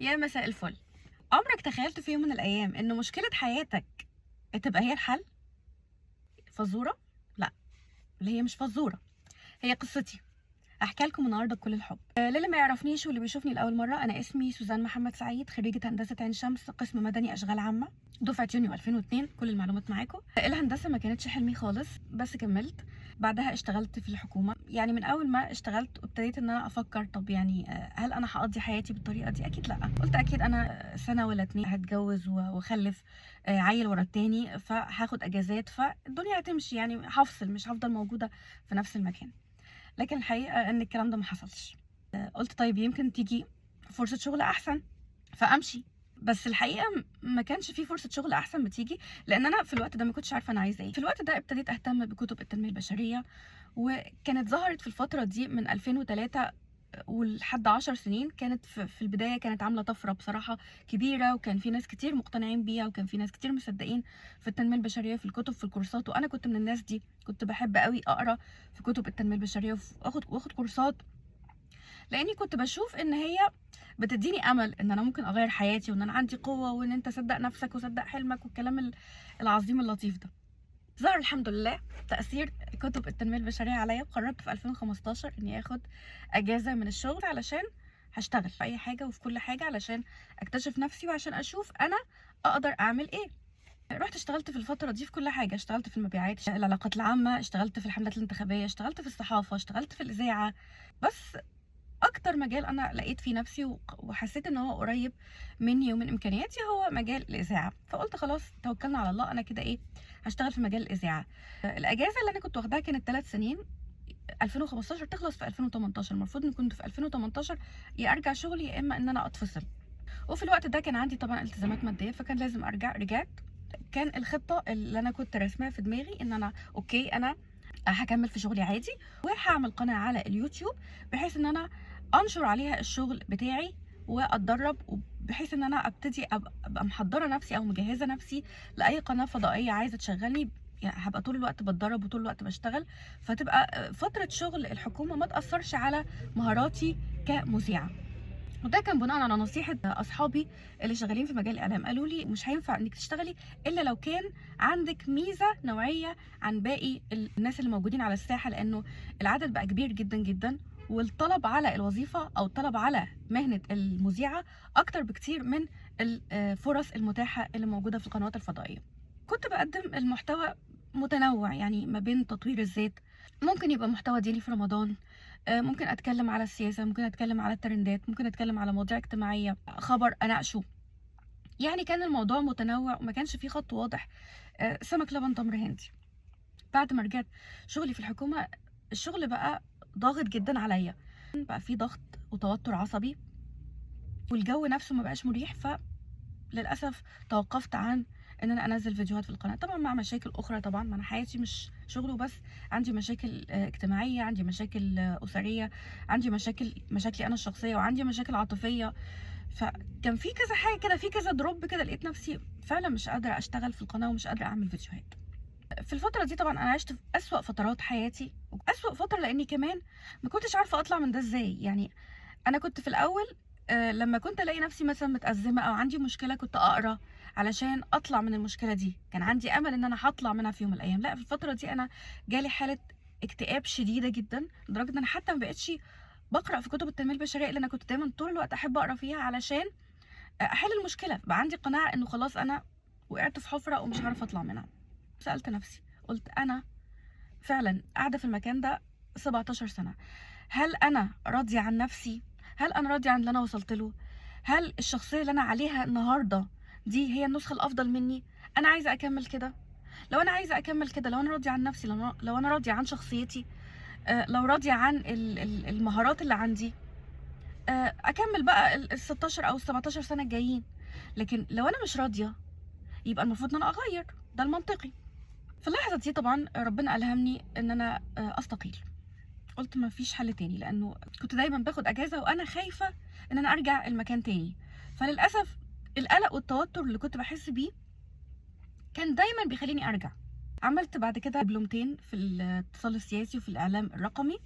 يا مساء الفل. عمرك تخيلت في يوم من الأيام إن مشكلة حياتك تبقى هي الحل؟ فزورة؟ لأ، اللي هي مش فزورة، هي قصتي. هاحكيها لكم النهارده بكل الحب. للي ما يعرفنيش واللي بيشوفني لأول مرة، أنا اسمي سوزان محمد سعيد، خريجة هندسة عين شمس، قسم مدني أشغال عامة، دفعة يونيو 2002. كل المعلومات معاكم. الهندسة ما كانتش حلمي خالص، بس كملت. بعدها اشتغلت في الحكومة. يعني من أول ما اشتغلت ابتديت إن أنا أفكر، طب يعني هل أنا هقضي حياتي بالطريقة دي؟ أكيد لأ. قلت أكيد أنا سنة ولا اتنين هتجوز وأخلف عيل ورا التاني، فهاخد أجازات، فالدنيا هتمشي، يعني هفصل، مش هفضل موجودة في نفس المكان. لكن الحقيقة إن الكلام ده ما حصلش. قُلت طيب يمكن تيجي فرصة شغل أحسن، فأمشي. بس الحقيقة ما كانش في فرصة شغل أحسن بتيجي، لإن أنا في الوقت ده ما كنتش عارفة أنا عايزة إيه. في الوقت ده ابتديت أهتم بكتب التنمية البشرية، وكانت ظهرت في الفترة دي من 2003 ولحد 10 سنين. كانت في البداية كانت عاملة طفرة بصراحة كبيرة، وكان في ناس كتير مقتنعين بيها، وكان في ناس كتير مصدقين في التنمية البشرية، في الكتب، في الكورسات. وأنا كنت من الناس دي، كنت باحب أوي أقرا في كتب التنمية البشرية وآخد كورسات، لأني كنت باشوف إن هي بتدّيني أمل إن أنا ممكن أغيّر حياتي، وإن أنا عندي قوة، وإن أنت صدّق نَفْسك وصدّق حلمك والكلام العظيم اللطيف ده. ظهر الحمد لله تأثير كتب التنمية البشرية عليَّ، وقررت في 2015 إني آخد أجازة من الشغل علشان هاشتغل في أي حاجة وفي كل حاجة، علشان أكتشف نَفْسي وعشان أشوف أنا أقدر أعمل إيه. رُحت اشتغلت في الفترة دي في كل حاجة، اشتغلت في المبيعات، العلاقات العامة، اشتغلت في الحملات الانتخابية، اشتغلت في الصحافة، اشتغلت في الإذاعة. بس أكتر مجال أنا لقيت فيه نفسي وحسيت إن هو قريب مني ومن إمكانياتي هو مجال الإذاعة. فقُلت خلاص توكلنا على الله، أنا كده إيه، هاشتغل في مجال الإذاعة. الأجازة اللي أنا كنت واخداها كانت 3 سنين، 2015 تخلص في 2018. المفروض إني كنت في 2018 يا أرجع شغلي يا إما إن أنا أتفصل. وفي الوقت ده كان عندي طبعًا التزامات مادية، فكان لازم أرجع. رجعت. كان الخطة اللي أنا كنت راسماها في دماغي إن أنا أوكي، أنا هاكمّل في شغلي عادي، وهاعمل قناة على اليوتيوب بحيث إن أنا أنشر عليها الشغل بتاعي وأتدرّب، بحيث إن أنا أبتدي أبقى محضّرة نفسي أو مجهّزة نفسي لأي قناة فضائية عايزة تشغّلني. هابقى طول الوقت باتدرّب وطول الوقت باشتغل، فتبقى فترة شغل الحكومة ما تأثّرش على مهاراتي كمذيعة. وده كان بناءً على نصيحة أصحابي اللي شغالين في مجال الإعلام. قالوا لي مش هينفع إنِّك تشتغلي إلا لو كان عندِك ميزة نوعية عن باقي الناس اللي موجودين على الساحة، لإنه العدد بقى كبير جدًا، جدًا، والطلب على الوظيفة أو الطلب على مهنة المذيعة أكتر بكتير من الفُرَص المتاحة اللي موجودة في القنوات الفضائية. كنت باقدّم المحتوى متنوع، يعني ما بين تطوير الذات، ممكن يبقى محتوى ديني في رمضان، ممكن أتكلم على السياسة، ممكن أتكلم على الترندات، ممكن أتكلم على مواضيع اجتماعية، خبر أناقشه. يعني كان الموضوع متنوع وما كانش في خط واضح. سمك لبن تمر هندي. بعد ما رجعت شغلي في الحكومة، الشغل بقى ضاغط جدًا عليَّ، بقى في ضغط وتوتر عصبي، والجو نفسه ما بقاش مريح. للأسف توقّفت عن إن أنا أنزّل فيديوهات في القناة، طبعًا مع مشاكل أخرى طبعًا، ما أنا حياتي مش شغل وبس، عندي مشاكل اجتماعية، عندي مشاكل أسرية، عندي مشاكلي أنا الشخصية، وعندي مشاكل عاطفية. فكان في كذا حاجة كده، في كذا drop كده، لقيت نفسي فعلًا مش قادرة أشتغل في القناة ومش قادرة أعمل فيديوهات. في الفترة دي طبعًا أنا عِشت في أسوأ فترات حياتي، وأسوأ فترة لإني كمان ما كنتش عارفة أطلع من ده إزاي. يعني أنا كنت في الأول لمّا كنت ألاقي نفسي مثلًا متأزمة أو عندي مشكلة كنت أقرا علشان أطلع من المشكلة دي، كان عندي أمل إن أنا هاطلع منها في يوم من الأيام. لأ، في الفترة دي أنا جالي حالة اكتئاب شديدة جدًا، لدرجة إن أنا حتى ما بقيتش باقرأ في كتب التنمية البشرية اللي أنا كنت دايمًا طول الوقت أحب أقرا فيها علشان أحل المشكلة. بقى عندي قناعة إنه خلاص أنا وقعت في حفرة ومش هاعرف أطلع منها. سألت نفسي، قُلت أنا فعلًا قاعدة في المكان ده 17 سنة. هل أنا راضية عن نفسي؟ هل أنا راضية عن اللي أنا وصلت له؟ هل الشخصية اللي أنا عليها النهارده دي هي النسخة الأفضل مني؟ أنا عايزة أكمّل كده. لو أنا عايزة أكمّل كده، لو أنا راضية عن نفسي، لو أنا راضية عن شخصيتي، لو راضية عن المهارات اللي عندي، أكمّل بقى ال16 أو ال17 سنة الجايين. لكن لو أنا مش راضية، يبقى المفروض إن أنا أغيّر، ده المنطقي. في اللحظة دي طبعًا ربنا ألهمني إن أنا أستقيل. قُلت ما فيش حل تاني، لإنه كنت دايمًا باخد أجازة وأنا خايفة إن أنا أرجع المكان تاني. فللأسف القلق والتوتر اللي كنت باحس بيه كان دايمًا بيخلّيني أرجع. عملت بعد كده دبلومتين في الاتصال السياسي وفي الإعلام الرقمي،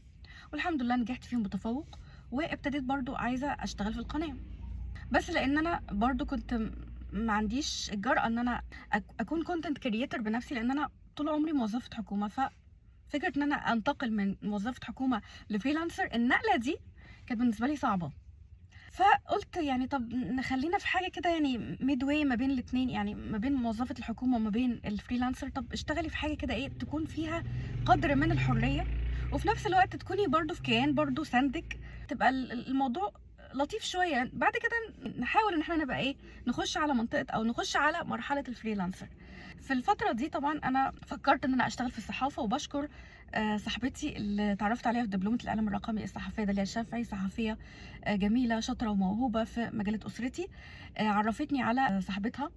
والحمد لله نجحت فيهم بتفوق، وابتديت برضه عايزة أشتغل في القناة. بس لان انا برضو كنت ما عنديش الجرأة ان انا اكون كونتنت كرييتور بنفسي، لان انا طول عمري موظفة حكومة. ففكرة ان انا انتقل من موظفة حكومة لفريلانسر، النقلة دي كانت بالنسبة لي صعبة. فقلت يعني طب نخلينا في حاجة كده يعني ميد واي ما بين الاتنين، يعني ما بين موظفة الحكومة وما بين الفريلانسر. طب اشتغلي في حاجة كده ايه تكون فيها قدر من الحرية، وفي نفس الوقت تكوني برضو في كيان برضو ساندك، تبقى الموضوع لطيف شوية. بعد كده نحاول ان احنا نبقى ايه، نخش على منطقة او نخش على مرحلة الفريلانسر. في الفترة دي طبعا انا فكرت ان انا اشتغل في الصحافة، وبشكر صاحبتي اللي اتعرفت عليها في دبلومة الاعلام الرقمي الصحفية داليا الشافعي، صحفية جميلة شاطرة وموهوبة في مجلة أسرتي. عرفتني على صاحبتها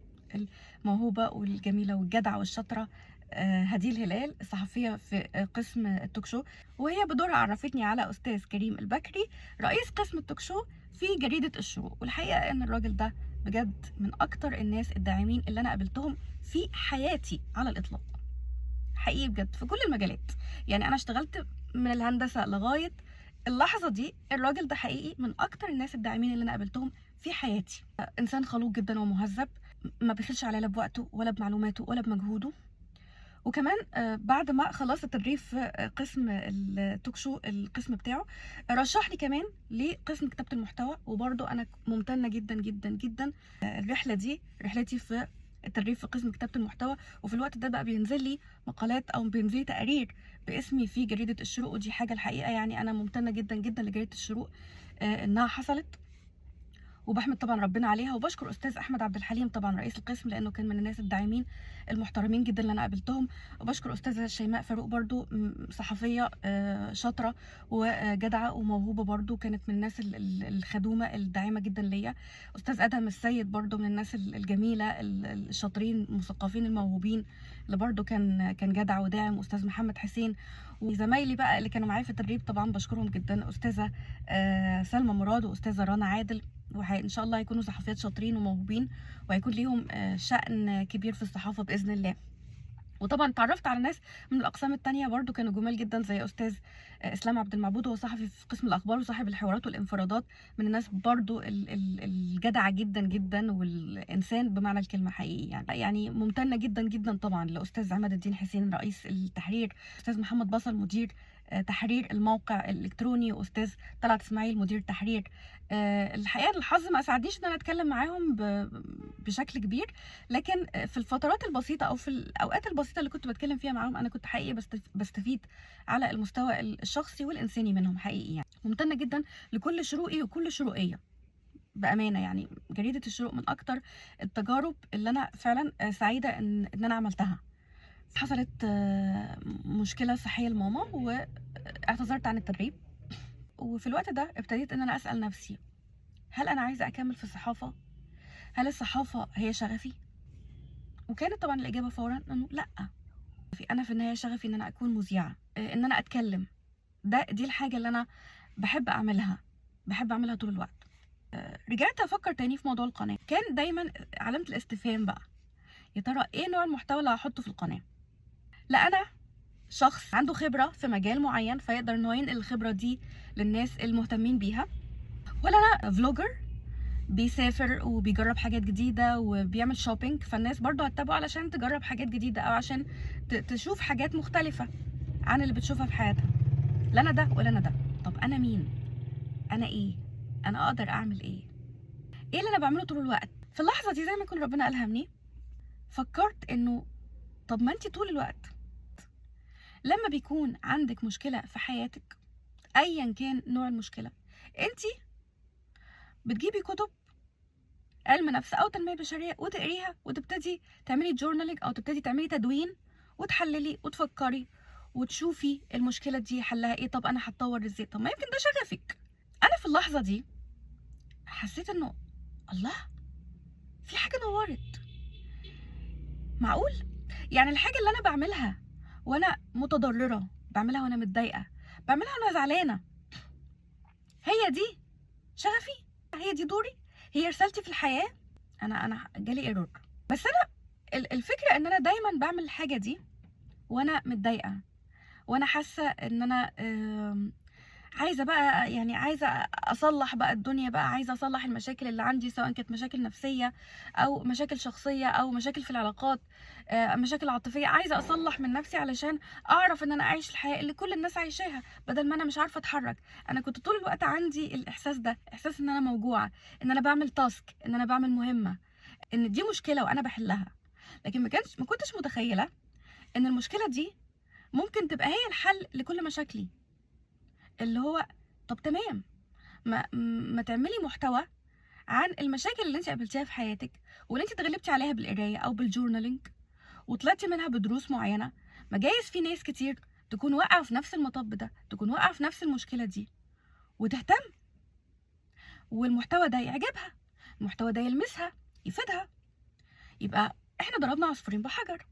الموهوبة والجميلة والجدعة والشاطرة هديل هلال، الصحفية في قسم التوك شو، وهي بدورها عرفتني على أستاذ كريم البكري، رئيس قسم التوك شو في جريدة الشروق. والحقيقة إن الراجل ده بجد من أكتر الناس الداعمين اللي أنا قابلتهم في حياتي على الإطلاق، حقيقي بجد في كل المجالات. يعني أنا اشتغلت من الهندسة لغاية اللحظة دي، الراجل ده حقيقي من أكتر الناس الداعمين اللي أنا قابلتهم في حياتي. إنسان خلوق جدا ومهذب، ما بيخلش عليا لا بوقته ولا بمعلوماته ولا بمجهوده. وكمان بعد ما خلصت التدريب في قسم التوك شو القسم بتاعه، رشحني كمان لقسم كتابة المحتوى، وبرضه أنا ممتنة جدا جدا جدا. الرحلة دي رحلتي في التدريب في قسم كتابة المحتوى، وفي الوقت ده بقى بينزل لي مقالات او بينزل لي تقارير باسمي في جريدة الشروق، ودي حاجة الحقيقة يعني انا ممتنة جدا جدا لجريدة الشروق انها حصلت، وبحمد طبعا ربنا عليها. وبشكر استاذ احمد عبد الحليم طبعا رئيس القسم، لانه كان من الناس الداعمين المحترمين جدا اللي انا قابلتهم. وبشكر استاذه شيماء فاروق برضو صحفيه شاطره وجدعه وموهوبه، برضو كانت من الناس الخدومه الداعمه جدا ليا. استاذ ادهم السيد برضو من الناس الجميله الشاطرين المثقفين الموهوبين، اللي برضو كان جدع وداعم. استاذ محمد حسين، وزمايلي بقى اللي كانوا معايا في التدريب طبعا بشكرهم جدا، استاذه سلمى مراد واستاذه رنا عادل، وان شاء الله هيكونوا صحفيات شاطرين وموهوبين، وهيكون ليهم شأن كبير في الصحافة بإذن الله. وطبعا اتعرفت على ناس من الاقسام التانية برضو كانوا جمال جدا، زي استاذ اسلام عبد المعبود، هو صحفي في قسم الاخبار وصاحب الحوارات والانفرادات، من الناس برضو الجدعه جدا جدا والانسان بمعنى الكلمه حقيقي. يعني ممتنه جدا جدا طبعا لاستاذ عماد الدين حسين رئيس التحرير، استاذ محمد بصل مدير تحرير الموقع الالكتروني، واستاذ طلعت اسماعيل مدير تحرير. الحقيقه الحظ ما اسعدنيش ان انا اتكلم معاهم بشكل كبير، لكن في الفترات البسيطه او في الاوقات البسيطه اللي كنت بتكلم فيها معاهم انا كنت حقيقي بستفيد على المستوى الشخصي والانساني منهم حقيقي. يعني ممتنه جدا لكل شروقي وكل شروقيه بامانه. يعني جريده الشروق من اكتر التجارب اللي انا فعلا سعيده ان انا عملتها. حصلت مشكله صحيه لماما واعتذرت عن التدريب، وفي الوقت ده ابتديت ان انا اسال نفسي، هل انا عايزه اكمل في الصحافه؟ هل الصحافه هي شغفي؟ وكانت طبعا الاجابه فورا انه لا، انا في النهايه شغفي ان انا اكون مذيعه، ان انا اتكلم. دي الحاجه اللي انا بحب اعملها طول الوقت. رجعت افكر تاني في موضوع القناه، كان دايما علامه الاستفهام بقى، يا ترى ايه نوع المحتوى اللي هحطه في القناه؟ لا انا شخص عنده خبره في مجال معين فيقدر انه ينقل الخبره دي للناس المهتمين بيها، ولا انا فلوجر بيسافر وبيجرب حاجات جديده وبيعمل شوبينج، فالناس برضو هتتابعه علشان تجرب حاجات جديده او عشان تشوف حاجات مختلفه عن اللي بتشوفها في حياتها. لا انا ده ولا انا ده. طب انا مين؟ انا ايه؟ انا اقدر اعمل ايه؟ ايه اللي انا بعمله طول الوقت؟ في اللحظه دي زي ما يكون ربنا الهمني، فكرت انه طب ما انت طول الوقت لما بيكون عندك مشكله في حياتك ايا كان نوع المشكله، انت بتجيبي كتب علم نفس او تنميه بشريه وتقريها وتبتدي تعملي جورنالينج او تبتدي تعملي تدوين وتحللي وتفكري وتشوفي المشكله دي حلها ايه. طب انا هتطور ازاي؟ طب ما يمكن ده شغفك. انا في اللحظه دي حسيت انه الله، في حاجه نورت. معقول يعني الحاجه اللي انا بعملها وانا متضرره، بعملها وانا متضايقه، بعملها وانا زعلانه، هي دي شغفي، هي دي دوري، هي رسالتي في الحياه. انا جالي ايرور. بس انا الفكره ان انا دايما بعمل الحاجه دي وانا متضايقه، وانا حاسه ان انا عايزه بقى يعني عايزه اصلح بقى الدنيا بقى، عايزه اصلح المشاكل اللي عندي، سواء كانت مشاكل نفسيه او مشاكل شخصيه او مشاكل في العلاقات، مشاكل عاطفيه. عايزه اصلح من نفسي علشان اعرف ان انا اعيش الحياه اللي كل الناس عايشاها، بدل ما انا مش عارفه اتحرك. انا كنت طول الوقت عندي الاحساس ده، احساس ان انا موجوعه، ان انا بعمل تاسك، ان انا بعمل مهمه، ان دي مشكله وانا بحلها. لكن ما كنتش متخيله ان المشكله دي ممكن تبقى هي الحل لكل مشاكلي. اللي هو طب تمام، ما تعملي محتوى عن المشاكل اللي انت قابلتيها في حياتك، واللي انت اتغلبتي عليها بالقرايه او بالجورنالينج، وطلعتي منها بدروس معينه. ما جايز في ناس كتير تكون واقعه في نفس المطب ده، تكون واقعه في نفس المشكله دي وتهتم، والمحتوى ده يعجبها، المحتوى ده يلمسها، يفيدها. يبقى احنا ضربنا عصفورين بحجر،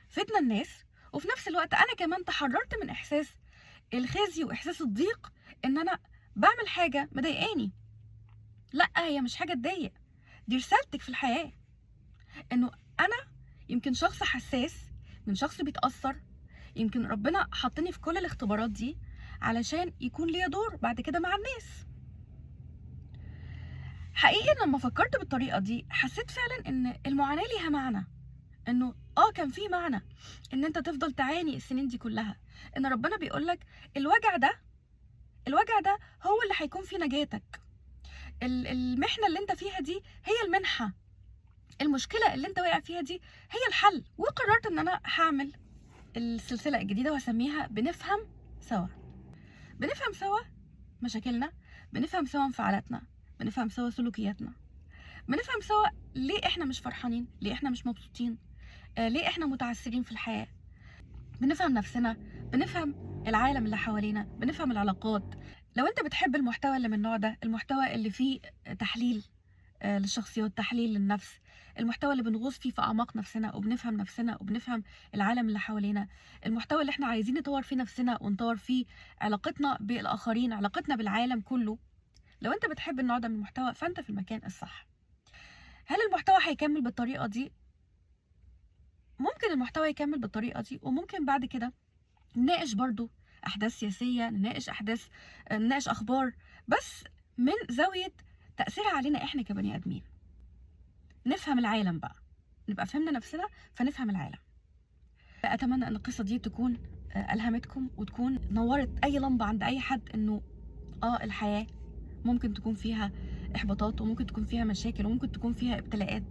فدنا الناس، وفي نفس الوقت انا كمان تحررت من احساس الخزي واحساس الضيق ان انا بعمل حاجه مضايقاني. لا، هي مش حاجه تضايق، دي رسالتك في الحياه. انه انا يمكن شخص حساس، من شخص بيتاثر، يمكن ربنا حطني في كل الاختبارات دي علشان يكون ليا دور بعد كده مع الناس. حقيقي لما فكرت بالطريقه دي حسيت فعلا ان المعاناه ليها معنى، انه كان في معنى ان انت تفضل تعاني السنين دي كلها، ان ربنا بيقولك الوجع ده هو اللي هيكون فيه نجاتك. المحنه اللي انت فيها دي هي المنحه، المشكله اللي انت واقع فيها دي هي الحل. وقررت ان انا هعمل السلسله الجديده وهسميها بنفهم سوا. بنفهم سوا مشاكلنا، بنفهم سوا انفعالاتنا، بنفهم سوا سلوكياتنا، بنفهم سوا ليه احنا مش فرحانين، ليه احنا مش مبسوطين، ليه احنا متعثرين في الحياه. بنفهم نفسنا، بنفهم العالم اللي حوالينا، بنفهم العلاقات. لو انت بتحب المحتوى اللي من النوع ده، المحتوى اللي فيه تحليل للشخصيات، تحليل للنفس، المحتوى اللي بنغوص فيه في اعماق نفسنا وبنفهم نفسنا وبنفهم العالم اللي حوالينا، المحتوى اللي احنا عايزين نطور فيه نفسنا ونطور فيه علاقتنا بالاخرين، علاقتنا بالعالم كله. لو انت بتحب النوع ده من المحتوى فانت في المكان الصح. هل المحتوى هيكمل بالطريقه دي؟ ممكن المحتوى يكمل بالطريقه دي، وممكن بعد كده نناقش برضو احداث سياسيه، نناقش اخبار، بس من زاويه تاثيرها علينا احنا كبني ادمين. نفهم العالم بقى، نبقى فهمنا نفسنا فنفهم العالم. اتمنى ان القصه دي تكون الهمتكم، وتكون نورت اي لمبه عند اي حد انه الحياه ممكن تكون فيها احباطات، وممكن تكون فيها مشاكل، وممكن تكون فيها ابتلاءات،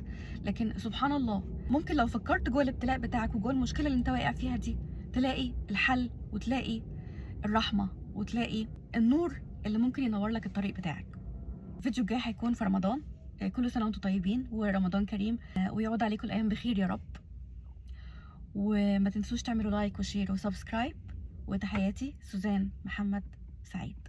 لكن سبحان الله ممكن لو فكرت جوه الابتلاء بتاعك وجوه المشكله اللي انت واقع فيها دي تلاقي الحل، وتلاقي الرحمه، وتلاقي النور اللي ممكن ينور لك الطريق بتاعك. الفيديو الجاي هيكون في رمضان. كل سنه وانتم طيبين ورمضان كريم، ويعود عليكم الايام بخير يا رب. وما تنسوش تعملوا لايك وشير وسبسكرايب. وتحياتي سوزان محمد سعيد.